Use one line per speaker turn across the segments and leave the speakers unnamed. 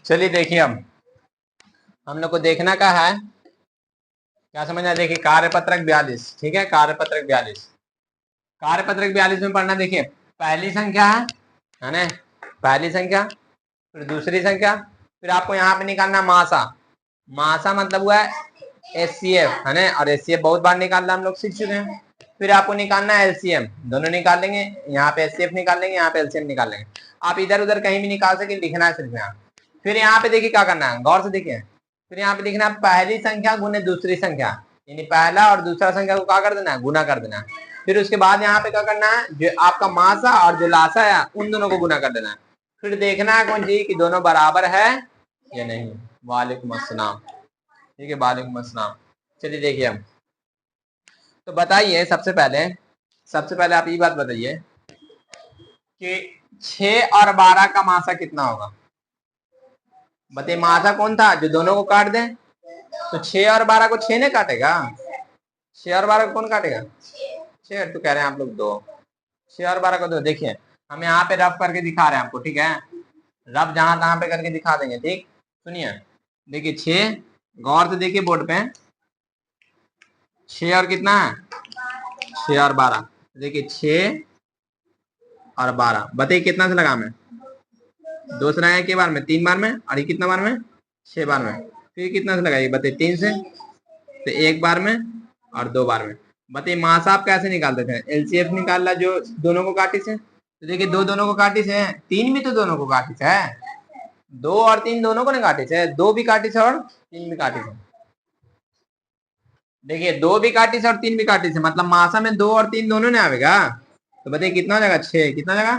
चलिए देखिए, अब हम लोग को देखना का है, क्या समझना है। देखिए कार्यपत्रक 42, ठीक है, कार्यपत्रक 42, कार्यपत्रक 42 में पढ़ना। देखिए पहली संख्या है ना, पहली संख्या, फिर दूसरी संख्या, फिर आपको यहाँ पे निकालना मासा। मासा मतलब हुआ है एचसीएफ, है ना, और एचसीएफ बहुत बार निकालना हम लोग सीख चुके हैं। फिर आपको निकालना है एलसीएम, दोनों निकाल लेंगे, यहाँ पे एचसीएफ निकाल लेंगे, यहाँ पे एलसीएम निकाल लेंगे। आप इधर उधर कहीं भी निकाल सके, लिखना है सिर्फ यहाँ। फिर यहाँ पे देखिए क्या करना है, गौर से देखिए। फिर यहाँ पे लिखना पहली संख्या गुने दूसरी संख्या, यानी पहला और दूसरा संख्या को क्या कर देना है, गुना कर देना है। फिर उसके बाद यहाँ पे क्या करना है, जो आपका मासा और जो लासा है उन दोनों को गुना कर देना है। फिर देखना है कौन जी कि दोनों बराबर है या नहीं। वालेकुम अस्सलाम, ठीक है, वालेकुम अस्सलाम। चलिए देखिए हम, तो बताइए सबसे पहले आप ये बात बताइए कि 6 और 12 का मासा कितना होगा। बताइए, मासा कौन था जो दोनों को काट दे, तो 6 और 12 को 6 ने काटेगा, 6 और 12 को कौन काटेगा, 6, तो कह रहे हैं आप लोग 2, 6 और 12 को 2। देखिए हम यहाँ पे रफ करके दिखा रहे हैं आपको, ठीक है, रफ जहां तहां पे करके दिखा देंगे, ठीक। सुनिए, देखिए 6, गौर से देखिए बोर्ड पे, 6 और कितना है, 6 और 12, देखिए 6 और 12, बताइए कितना से लगा मैं, 2 से लगाया, के बार में, 3 बार में, और ये कितना बार में, 6 बार में। फिर कितना से लगाइए, बताइए 3 से, तो 1 बार में और 2 बार में। बताइए मासा आप कैसे निकालते थे, एलसीएफ निकालना जो दोनों को काटी से, तो देखिए दो दोनों को काटी से, 3 भी तो दोनों को काटी से है, 2 और 3 दोनों को नहीं काटी से, 2 भी काटी से और 3 भी काटी से। देखिए 2 भी काटी से और 3 भी काटी से, मतलब मासा में 2 और 3 दोनों ने आवेगा, तो बताइए कितना हो जाएगा, 6, कितना जाएगा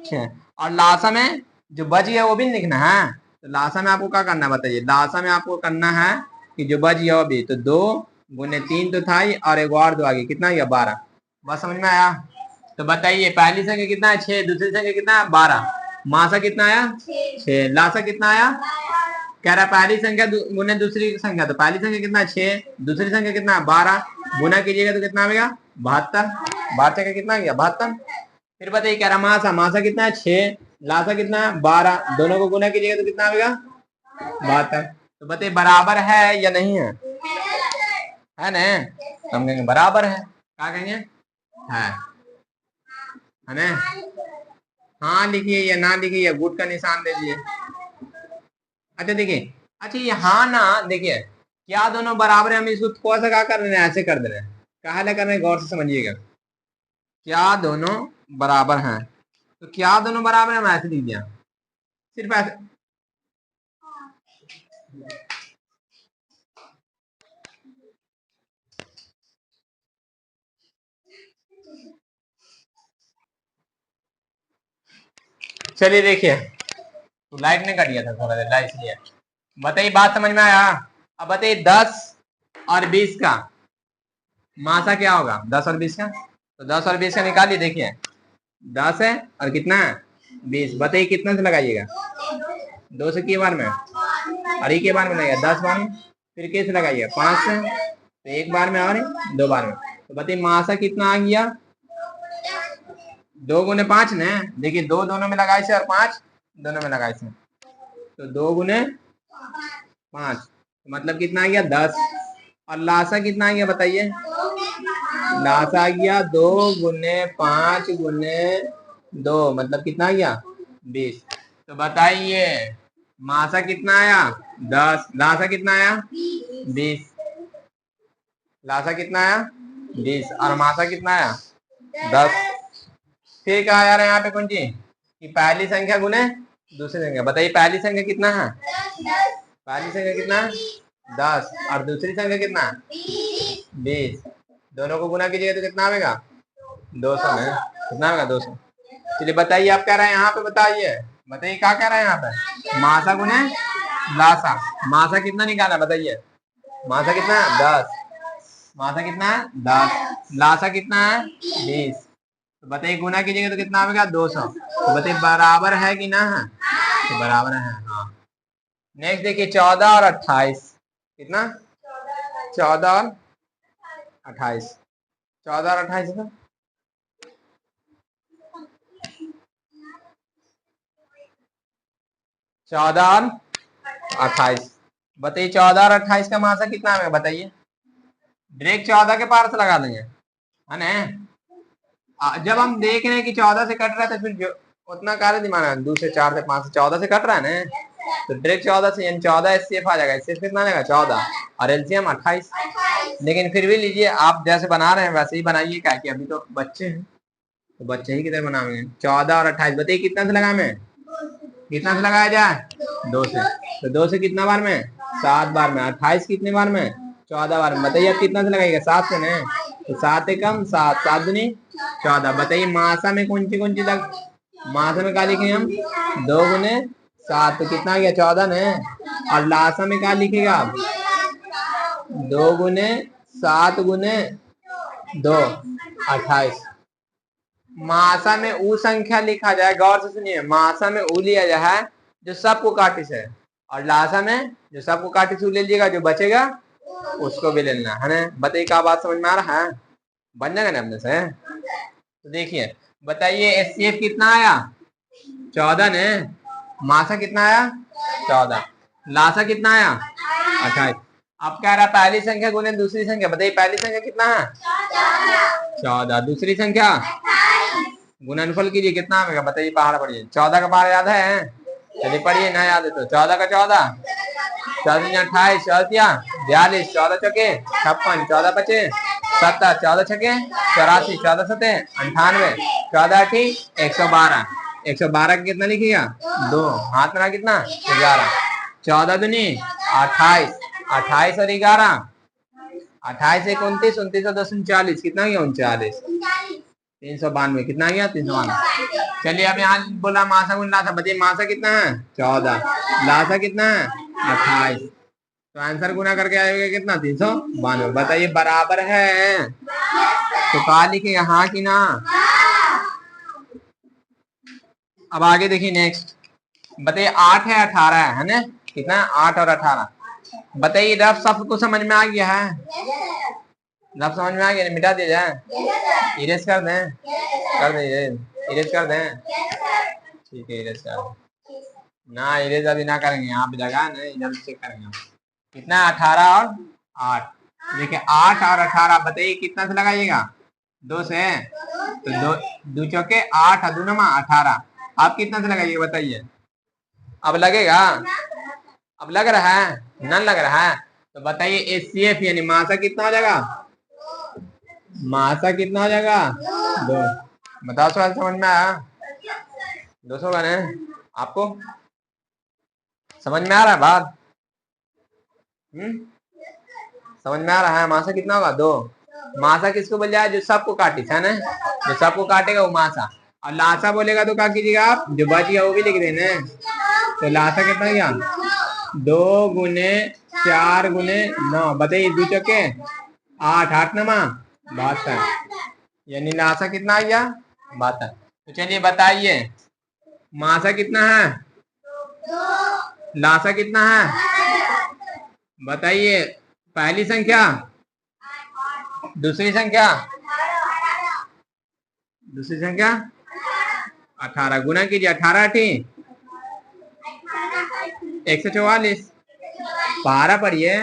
6। और लासा में जो बच गया वो भी लिखना है, तो लासा में आपको क्या करना है, बताइए, लासा में आपको करना है कि जो बच गया वो भी, तो 2 गुने 3 तो था ही, और एक और 2 आ गया, कितना गया 12। बस समझ में आया। तो बताइए पहली संख्या कितना है, 6, दूसरी संख्या कितना है, 12, मासा कितना आया 6, लासा कितना आया, कह रहा है पहली संख्या गुने दूसरी संख्या, तो पहली संख्या कितना है 6, दूसरी संख्या कितना है 12, गुना कीजिएगा तो कितना आएगा 72, 12 का कितना गया 72। फिर बताइए कह रहा मासा, मासा कितना है 6, लासा कितना है 12, दोनों को गुना कीजिएगा तो कितना आएगा 72। तो बताइए बराबर है या नहीं है, है ना, हम कहेंगे बराबर है, क्या कहेंगे, है ना। हाँ लिखिए या ना लिखिए, या गुड का निशान दे दीजिए। अच्छा देखिए, अच्छा ये हाँ ना, देखिए क्या दोनों बराबर है, हम इसको थोड़ा सा क्या कर रहे हैं, ऐसे कर दे रहे हैं, कहा कर रहे हैं, गौर से समझिएगा, क्या दोनों बराबर हैं, तो क्या दोनों बराबर है, हम ऐसे लिख दिया, सिर्फ ऐसे। चलिए देखिए, तो लाइट ने कर दिया था थोड़ा देर इसलिए। बताइए बात समझ में आया। अब बताइए 10 और 20 का मासा क्या होगा, 10 और 20 का, तो 10 और 20 का निकालिए। देखिए 10 है और कितना है 20, बताइए कितना से लगाइएगा, 2 से के बार में, और एक के बार में लगाइए 10 बार में, फिर कैसे लगाइए 5 से, तो 1 बार में और 2 बार में। तो बताइए मासा कितना आ गया, 2 गुने 5 ने, देखिए 2 दोनों में लगाए से और 5 दोनों में लगाए से, तो 2 गुने 5 मतलब कितना आ गया 10। और लासा कितना आ गया बताइए, लासा आ गया 2 गुने 5 गुने 2, मतलब कितना आ गया 20। तो बताइए मासा कितना आया 10, लासा कितना आया 20, लासा कितना आया 20 और मासा कितना आया 10। फिर क्या आ रहा है यहाँ पे कुंजी कि पहली संख्या गुने दूसरी संख्या, बताइए पहली संख्या कितना है, पहली संख्या कितना है 10 और दूसरी संख्या कितना है 20, दोनों को गुना कीजिएगा तो कितना आएगा 200 में, कितना आएगा 200। चलिए बताइए आप कह रहे हैं यहाँ पे, बताइए बताइए क्या कह रहे हैं यहाँ पे, मासा गुने लासा, मासा कितना निकाला बताइए, मासा कितना है 10, मासा कितना है 10, लासा कितना है 20, तो बताइए गुना कीजिएगा तो कितना आएगा 200। तो बताइए बराबर है कि ना है, तो बराबर है, हाँ। नेक्स्ट देखिए 14 और 28, कितना 14 और 28, 14 और 28 का 14 और 28। बताइए 14 और 28 का मासा कितना है बताइए। डायरेक्ट 14 के पार से लगा देंगे है ना। जब हम देख रहे हैं कि 14 से कट रहा है तो फिर जो उतना कार्य दिमाग है 2 से 4 से 5 से 14 से कट रहा है ना, तो डायरेक्ट 14 से यानी 14 एचसीएफ आ जाएगा। एचसीएफ कितना आएगा 14 और एलसीएम 28। लेकिन फिर भी लीजिए आप जैसे बना रहे हैं वैसे ही बनाइए, क्या कि अभी तो बच्चे हैं तो बच्चे ही की तरह बनाएंगे। 14 और 28 बताइए कितना से लगा मैं, कितना से लगाया जाए 2 से, तो 2 से कितना बार में 7 बार में, 28 कितने बार में 14 बार में। बताइए आप कितना से लगाइएगा 7 से ना, तो 7 एकम 7, 7 दूनी 14। बताइए मासा में कौन सी लग, मासा में क्या लिखेंगे हम 2 गुने 7 तो कितना आ गया 14 ने, और लासा में क्या लिखेगा आप 2 गुने 7 गुने 2 28। मासा में ऊ संख्या लिखा जाए, गौर से सुनिए, मासा में ऊ लिया जाए जो सबको काटिस है, और लासा में जो सबको काटिस ऊ ले लीजिएगा, जो बचेगा उसको भी लेना है ना। बताइए क्या बात समझ में आ रहा है, बन जाएगा ना अपने से। तो देखिए बताइए एचसीएफ कितना आया 14 ने, मासा कितना आया 14, लासा कितना आया 28। अब कह रहा पहली संख्या गुने दूसरी संख्या। बताइए पहली संख्या कितना है 14, दूसरी संख्या गुणनफल कीजिए कितना आएगा। बताइए पहाड़ पढ़िए, 14 का पहाड़ याद है, चलिए पढ़िए ना याद है तो 14 का 14, 14 28, 42, 14 चौके 56, 14 पचे 70, 14 छके 84, 14 सते 98, 14 अठी 112। 112 का कितना लिखिएगा 2, हाथ में कितना 11, 14 दूनी 28, 28 और 11, 28 एक 29, 29 और 10 39, कितना गया 39, 392, कितना गया 392। चलिए अब यहाँ बोला मासा गुण लासा। बताइए मासा कितना है 14, लासा कितना है 28, तो आंसर गुना करके आएगा कितना 392। बताइए बराबर है तो कहा लिखेगा हाँ कि ना। अब आगे देखिए नेक्स्ट, बताइए 8 है 18 है ना, कितना 8 और 18। बताइए रफ सफ को समझ में आ गया है, रफ समझ में आ गया, मिटा दिया जाए, इरेज कर दें, कर दें इरेज कर दें, ठीक है इरेज कर ना, इरेज अभी ना करेंगे आप जगह नहीं, जब चेक करेंगे कितना 18 और 8। देखिए 8 और 18 बताइए कितना से लगाइएगा 2 से, तो 2 चौके 8 और 2 नमा 18। आप कितना से लगाइएगा बताइए, अब लगेगा, अब लग रहा है न लग रहा है, तो बताइए एचसीएफ यानी मासा कितना हो जाएगा, मासा कितना हो जाएगा 2। बताओ सवाल समझ में आया 200 का आपको समझ में आ रहा है बात, समझ में आ रहा है। मासा कितना होगा 2। मासा किसको बोल जाए जो सबको काटिस है ना, जो सबको काटेगा वो मासा। और लासा बोलेगा तो क्या कीजिएगा आप, जो बच गया वो भी लिख देना। तो लासा कितना गया 2 गुने 4 गुने 9। बताइए 2 चौके 8, 8 नमा 72, यानी लासा कितना आ गया 72। तो चलिए बताइए मासा कितना है, लासा कितना है, बताइए पहली संख्या, दूसरी संख्या, दूसरी संख्या 18, गुना कीजिए 18 अठी 144, 12 पढ़िए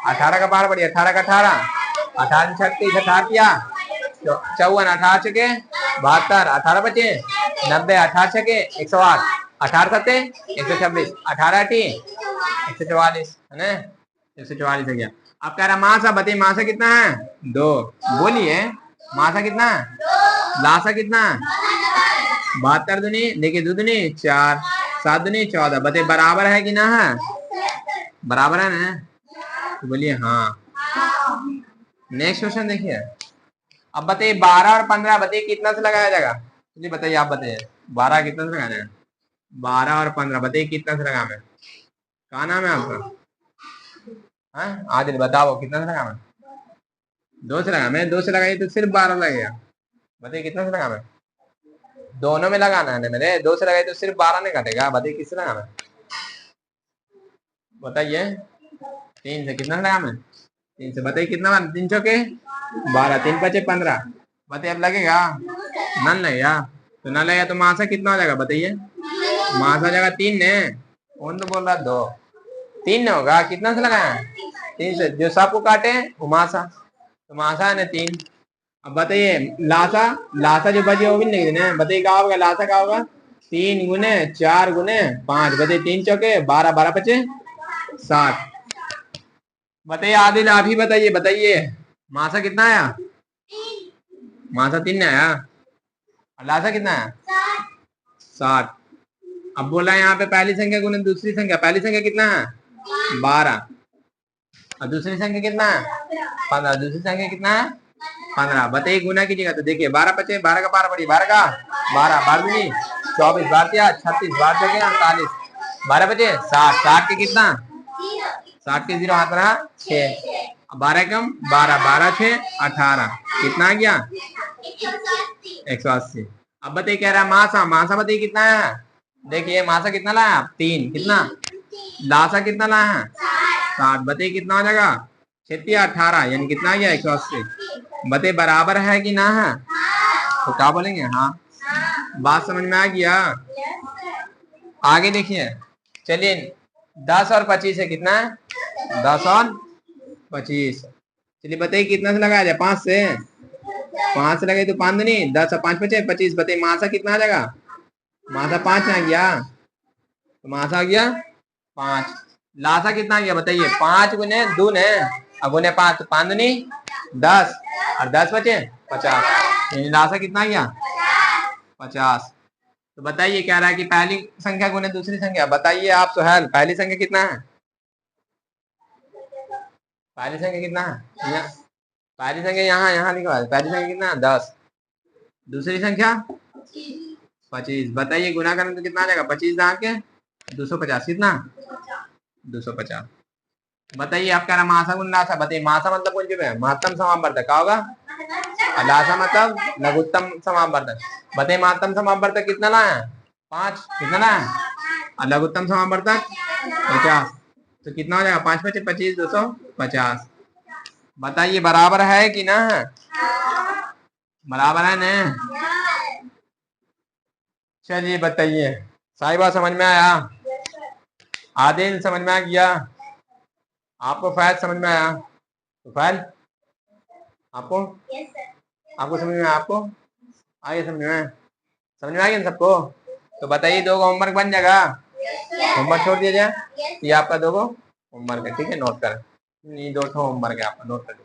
18 का 12 पढ़िए, 18 का 18, 18 36, 18 54, 18 छके 72, 18 बचे 90, 18 छके 108, 18 सत्ते 126, 18 अठी 144 है ना, 144 हो गया। अब कह रहा मासा। बताइए मासा कितना है 2, बोलिए मासा कितना है, लासा कितना है 72 दुनी, देखिए 2 दुनी 4, 7 दुनी 14। बताइए बराबर है कि ना है, बराबर है ना, तो बोलिए हाँ। नेक्स्ट क्वेश्चन देखिए, अब बताइए 12 और 15 बताइए कितना से लगाया जाएगा। चलिए बताइए आप बताइए 12 कितना से लगाया जाएगा, 12 और 15 बताइए कितना से लगा मैं, क्या नाम है आपका, आदिल बताओ कितना से लगा मैं, 2 से लगा मैं, 2 से लगाइए तो सिर्फ 12 लगेगा। बताइए कितना से लगा मैं, दोनों में लगाना है ना मेरे, 2 से लगाइए तो सिर्फ 12 नहीं कटेगा। बताइए किससे लगा मैं, बताइए 3 से, कितना लगा मैं 3 से। बताइए कितना बार 3 चौके 12, 3 5 15। बताइए अब लगेगा नन लगेगा, तो न लगेगा तो मासा कितना हो जाएगा बताइए, मासा हो जाएगा 3 ने, कौन तो बोल रहा 2, 3 न होगा, कितना से लगाया? 3 से। जो सबको काटे वो मासा, तो मासा है ना 3। अब बताइए लासा, लासा जो बचे वो भी लिख देना है। बताइए क्या होगा लासा, क्या होगा? 3 गुने 4 गुने 5। बताइए 3 चौके 12, 12 पचे 60। बताइए आदिल आप ही बताइए, बताइए मासा कितना आया? मासा 3 ने आया। और लासा कितना आया? 60। अब बोला यहाँ पे पहली संख्या गुने दूसरी संख्या। पहली संख्या कितना है? 12। और दूसरी संख्या कितना है? 15। दूसरी संख्या कितना है? 15। बताइए गुना कीजिएगा तो देखिए 12 पचे 12 का 12 पड़ी 12 का 12 12 दूनी 24 12 36 12 जगह 48 12 बचे 60। 60 के कितना? 60 के 0 हाथ रहा 6। 12 कम 12 12 6 18। कितना आ गया? 180। अब बताइए कह रहा है मासा, मासा बताइए कितना है? देखिए मासा कितना लाया आप? 3। कितना? लासा कितना लाया है? 60। बताइए कितना हो जाएगा? 36 18 यानी कितना आ गया? 180। बताइए बराबर है कि ना है? तो क्या बोलेंगे? हाँ। बात समझ में आ गया? आगे देखिए, चलिए 10 और 25 है, कितना है? 10 और 25। चलिए बताइए कितना से लगाया जाए? 5 से। 5 से लगाए तो 5 नहीं 10 और 5 बचे 25। बताइए मासा कितना आ जाएगा? मासा 5 आ गया, तो मासा आ गया 5। लासा कितना आ गया? बताइए 5 गुने 2 ने और गुने 5 तो 5 दूनी 10 और 10 बचे 50। लासा कितना आ गया? 50। तो बताइए कह रहा है कि पहली संख्या गुने दूसरी संख्या। बताइए आप सुहेल, पहली संख्या कितना है? पहली संख्या कितना है? पहली संख्या यहाँ यहाँ लिखवा दे। पहली संख्या कितना है? 10। दूसरी संख्या 25। बताइए गुना करने तो कितना आ जाएगा? 25 दाग के 250। कितना? 250। बताइए आप कह रहा मासा गुण लासा। बताइए मासा मतलब कौन है? महत्तम समावर्तक क्या होगा? और लासा मतलब लघुत्तम समावर्तक। बताइए महत्तम समावर्तक कितना लाया? 5। कितना लाया? और लघुत्तम समावर्तक 50। तो कितना हो जाएगा? 5 पचे 25 250। बताइए बराबर है कि ना है? बराबर है ना? चलिए बताइए साहिबा समझ में आया? आदिल समझ में आ गया? आपको फैज समझ में आया? तो फैज आपको आपको समझ में आया? आपको आगे समझ में? समझ में आ गया ना सबको? तो बताइए 2 का होमवर्क बन जाएगा? होमवर्क छोड़ दिया जाए? ये आपका 2 को होमवर्क है, ठीक है? नोट कर, नहीं 2 होमवर्क है आपका, नोट कर।